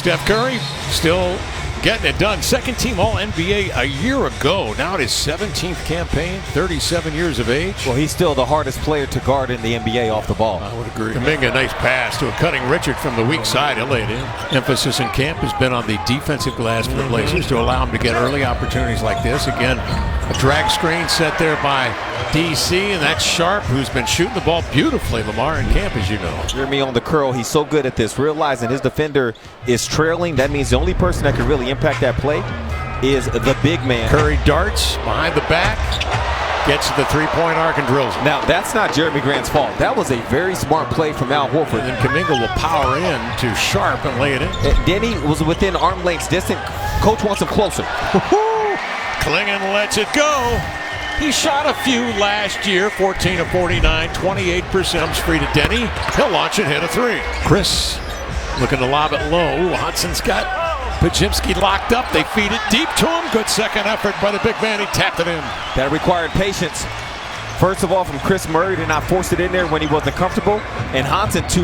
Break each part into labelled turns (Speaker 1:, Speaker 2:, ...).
Speaker 1: Steph Curry still getting it done. Second team All-NBA a year ago. Now it is 17th campaign, 37 years of age.
Speaker 2: Well, he's still the hardest player to guard in the NBA off the ball.
Speaker 1: I would agree. Kuminga, nice pass to a cutting Richard from the weak side. He'll lay it in. Emphasis in camp has been on the defensive glass for the Blazers to allow him to get early opportunities like this. Again, a drag screen set there by DC, and that's Sharp, who's been shooting the ball beautifully, Lamar, in camp, as you know.
Speaker 2: Jeremy on the curl. He's so good at this. Realizing his defender is trailing. That means the only person that can really impact that play is the big man.
Speaker 1: Curry darts behind the back, gets to the three-point arc and drills it.
Speaker 2: Now, that's not Jeremy Grant's fault. That was a very smart play from Al Horford.
Speaker 1: And then Kuminga will power in to Sharp and lay it in.
Speaker 2: Denny was within arm lengths distant. Coach wants him closer.
Speaker 1: Clingan lets it go. He shot a few last year, 14 of 49, 28%. Comes free to Denny. He'll launch and hit a three. Chris looking to lob it low. Hudson's got Pajimski locked up. They feed it deep to him. Good second effort by the big man. He tapped it in.
Speaker 2: That required patience. First of all, from Chris Murray to not force it in there when he wasn't comfortable, and Hansen to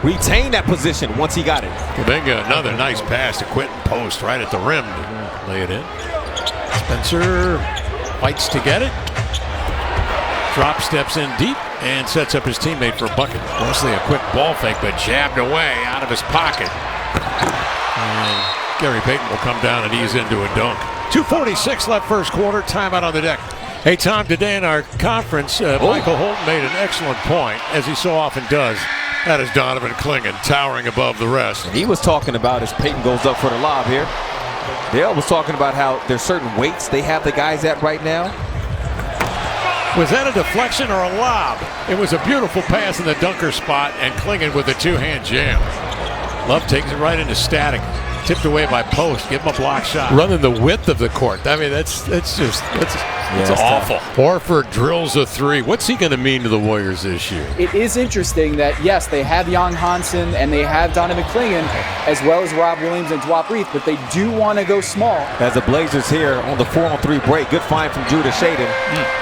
Speaker 2: retain that position once he got it.
Speaker 1: Kuminga, another nice pass to Quentin Post right at the rim. Lay it in. Spencer fights to get it. Drop steps in deep and sets up his teammate for a bucket. Mostly a quick ball fake, but jabbed away out of his pocket. And Gary Payton will come down and ease into a dunk. 2:46 left first quarter. Timeout on the deck. Hey, Tom, today in our conference, Michael Holton made an excellent point, as he so often does. That is Donovan Clingan towering above the rest.
Speaker 2: He was talking about as Payton goes up for the lob here. Dale was talking about how there's certain weights they have the guys at right now.
Speaker 1: Was that a deflection or a lob? It was a beautiful pass in the dunker spot, and Clingan with a two-hand jam. Love takes it right into static. Tipped away by Post. Give him a block shot. Running the width of the court. I mean, that's awful. Tough. Horford drills a three. What's he going to mean to the Warriors this year?
Speaker 3: It is interesting that, yes, they have Jan Hansen and they have Donovan Clingan, as well as Rob Williams and Dwap Reith, but they do want to go small.
Speaker 2: As the Blazers here on the 4-on-3 break, good find from Judah Shaden.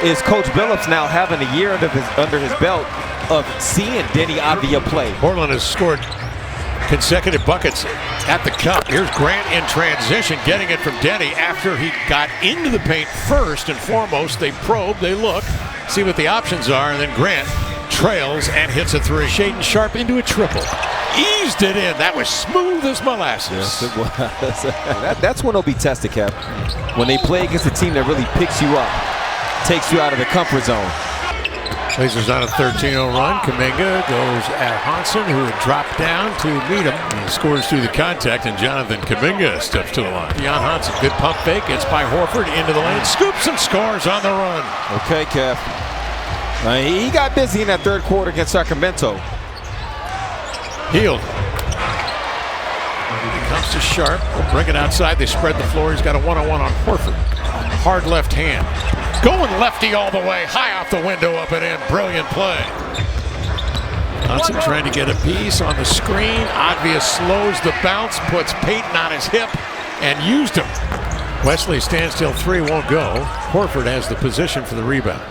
Speaker 2: Is Coach Billups now having a year under his belt of seeing Denny Avdia play?
Speaker 1: Portland has scored consecutive buckets at the cup. Here's Grant in transition, getting it from Denny after he got into the paint first and foremost. They probe, they look, see what the options are, and then Grant trails and hits a three. Shaden Sharp into a triple. Eased it in. That was smooth as molasses.
Speaker 2: Yes, it was. That's when they'll be tested, Cap. When they play against a team that really picks you up, takes you out of the comfort zone.
Speaker 1: Blazers on a 13-0 run. Kuminga goes at Hansen, who had dropped down to meet him. He scores through the contact, and Jonathan Kuminga steps to the line. Jan Hansen, good pump fake. It's by Horford into the lane. Scoops and scores on the run.
Speaker 2: Okay, Kev. He got busy in that third quarter against Sacramento.
Speaker 1: Hield. He comes to Sharp. Bring it outside. They spread the floor. He's got a one-on-one on Horford. Hard left hand. Going lefty all the way, high off the window, up and in. Brilliant play. Hansen trying to get a piece on the screen. Avdia slows the bounce, puts Payton on his hip, and used him. Wesley standstill three won't go. Horford has the position for the rebound.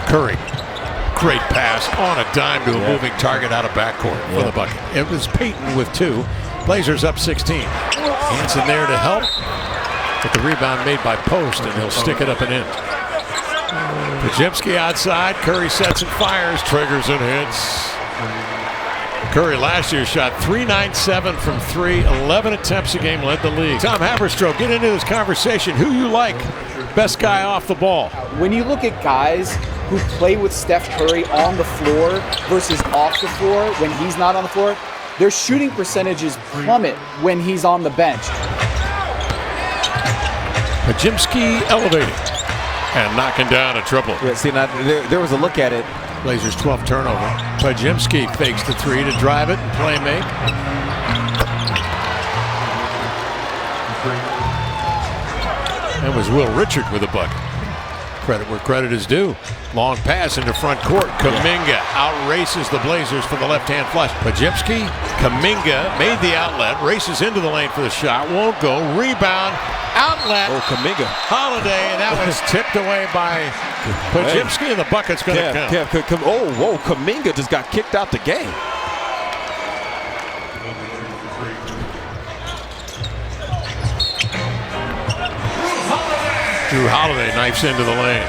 Speaker 1: Curry, great pass on a dime to a moving target out of backcourt for the bucket. It was Payton with two. Blazers up 16. Hansen there to help. But the rebound made by Post, and he'll stick it up and in. Pajimski outside. Curry sets and fires, triggers and hits. Curry last year shot .397 from three, 11 attempts a game, led the league. Tom Haberstroh, get into this conversation. Who you like best guy off the ball?
Speaker 3: When you look at guys who play with Steph Curry on the floor versus off the floor when he's not on the floor, their shooting percentages plummet when he's on the bench.
Speaker 1: Pajimski elevating and knocking down a triple.
Speaker 2: Yeah, see, now, there was a look at it.
Speaker 1: Blazers 12 turnover. Pajimski fakes the three to drive it and play make. That was Will Richard with a bucket. Credit where credit is due. Long pass into front court. Kuminga outraces the Blazers for the left-hand flush. Pajimski, Kuminga made the outlet, races into the lane for the shot, won't go. Rebound, outlet.
Speaker 2: Oh, Kuminga.
Speaker 1: Holiday, and that was tipped away by Pajimski, and the bucket's going to count.
Speaker 2: Oh, whoa, Kuminga just got kicked out the game.
Speaker 1: Drew Holiday knifes into the lane.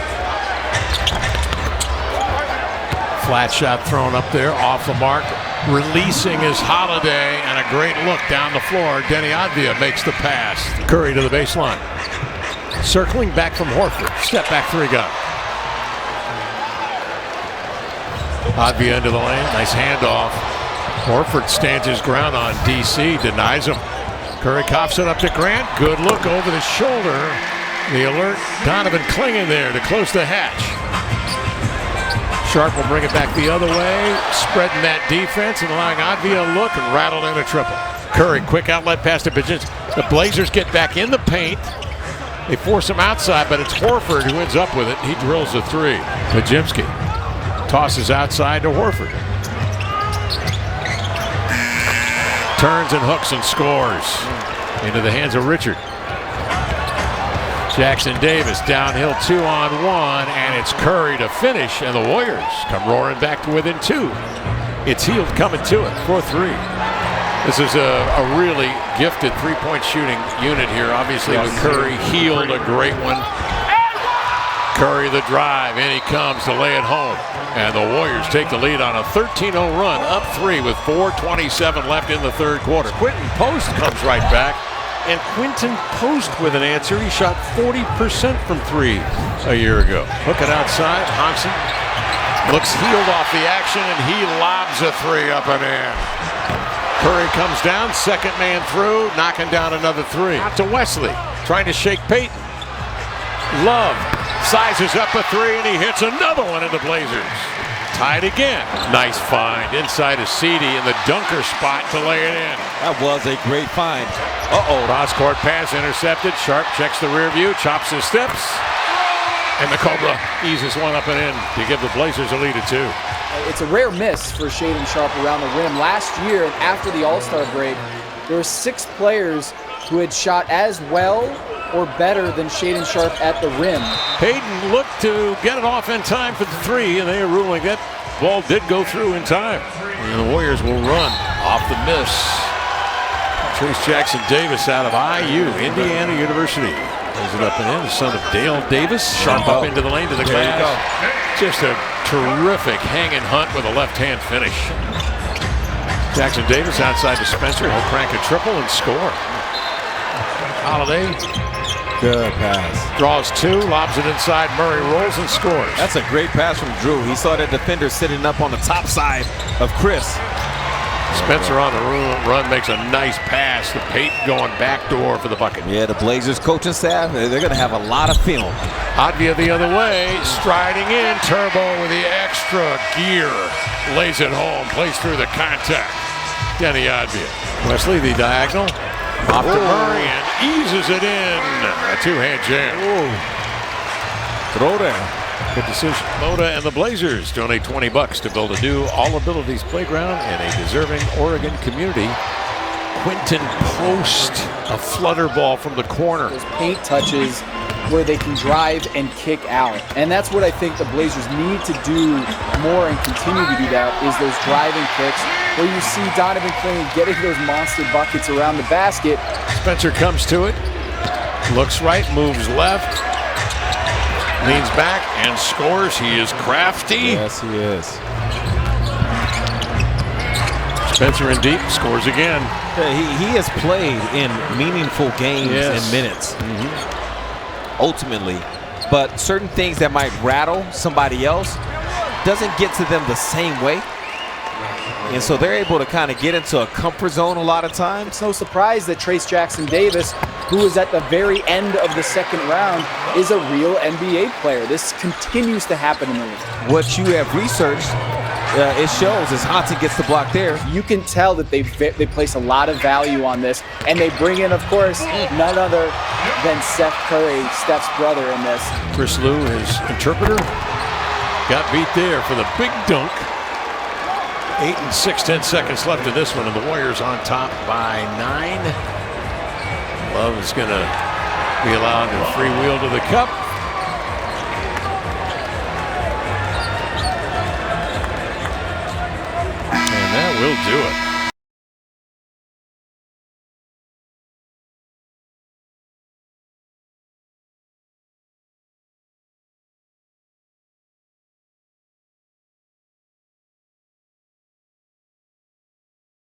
Speaker 1: Flat shot thrown up there, off the mark. Releasing is Holiday, and a great look down the floor. Denny Advia makes the pass. Curry to the baseline. Circling back from Horford. Step back three gun. Advia into the lane. Nice handoff. Horford stands his ground on DC. Denies him. Curry coughs it up to Grant. Good look over the shoulder. The alert. Donovan clinging there to close the hatch. Sharp will bring it back the other way, spreading that defense and allowing Advia a look and rattled in a triple. Curry, quick outlet pass to Bajinsky. The Blazers get back in the paint. They force him outside, but it's Horford who ends up with it. He drills a three. Bajinsky tosses outside to Horford. Turns and hooks and scores. Into the hands of Richard. Jackson Davis downhill 2-on-1, and it's Curry to finish, and the Warriors come roaring back to within two. It's Hield coming to it, 4-3. This is a really gifted three-point shooting unit here, obviously with Curry. Hield, a great one. Curry the drive, in he comes to lay it home. And the Warriors take the lead on a 13-0 run, up three with 4:27 left in the third quarter. Quentin Post comes right back. And Quentin Post with an answer. He shot 40% from three a year ago. Hook it outside. Honson looks Hield off the action, and he lobs a three up and in. Curry comes down, second man through, knocking down another three. Out to Wesley, trying to shake Payton. Love sizes up a three, and he hits another one in the Blazers. Tied again. Nice find inside of Ceedy in the dunker spot to lay it in.
Speaker 2: That was a great find.
Speaker 1: Cross-court pass intercepted. Sharp checks the rear view, chops his steps. And the Cobra eases one up and in to give the Blazers a lead of two.
Speaker 3: It's a rare miss for Shaedon Sharpe around the rim. Last year, after the All-Star break, there were 6 players who had shot as well or better than Shaedon Sharpe at the rim.
Speaker 1: Payton looked to get it off in time for the three, and they are ruling that ball did go through in time. And the Warriors will run off the miss. Trace Jackson Davis out of IU, Indiana University. Lays it up and in, the son of Dale Davis. Sharp up into the lane to the glass. Just a terrific hanging hunt with a left-hand finish. Jackson Davis outside to Spencer. He'll crank a triple and score. Holiday.
Speaker 2: Good pass.
Speaker 1: Draws two, lobs it inside. Murray rolls and scores.
Speaker 2: That's a great pass from Drew. He saw that defender sitting up on the top side of Chris.
Speaker 1: Spencer on the run makes a nice pass to Payton going backdoor for the bucket.
Speaker 2: Yeah, the Blazers coaching staff, they're going to have a lot of film.
Speaker 1: Advia the other way, striding in. Turbo with the extra gear. Lays it home, plays through the contact. Denny Advia. Wesley the diagonal. Off to Murray and eases it in. A two-hand jam.
Speaker 2: Throw there.
Speaker 1: Good decision. Moda and the Blazers donate $20 to build a new all-abilities playground in a deserving Oregon community. Quentin Post, a flutter ball from the corner.
Speaker 3: Those paint touches where they can drive and kick out. And that's what I think the Blazers need to do more and continue to do that, is those driving kicks where you see Donovan Clean getting those monster buckets around the basket.
Speaker 1: Spencer comes to it, looks right, moves left, leans back and scores. He is crafty.
Speaker 2: Yes, he is.
Speaker 1: Spencer in deep, scores again.
Speaker 2: Yeah, he has played in meaningful games
Speaker 1: Yes.
Speaker 2: and minutes, ultimately. But certain things that might rattle somebody else doesn't get to them the same way. And so they're able to kind of get into a comfort zone a lot of times.
Speaker 3: It's no surprise that Trace Jackson Davis, who was at the very end of the second round, is a real NBA player. This continues to happen in the league.
Speaker 2: What you have researched, it shows as Honson gets the block there.
Speaker 3: You can tell that they place a lot of value on this, and they bring in, of course, none other than Seth Curry, Steph's brother, in this.
Speaker 1: Chris Lou, his interpreter, got beat there for the big dunk. 8 and 6, 10 seconds left in this one, and the Warriors on top by 9. Love is going to be allowed to freewheel to the cup. And that will do it.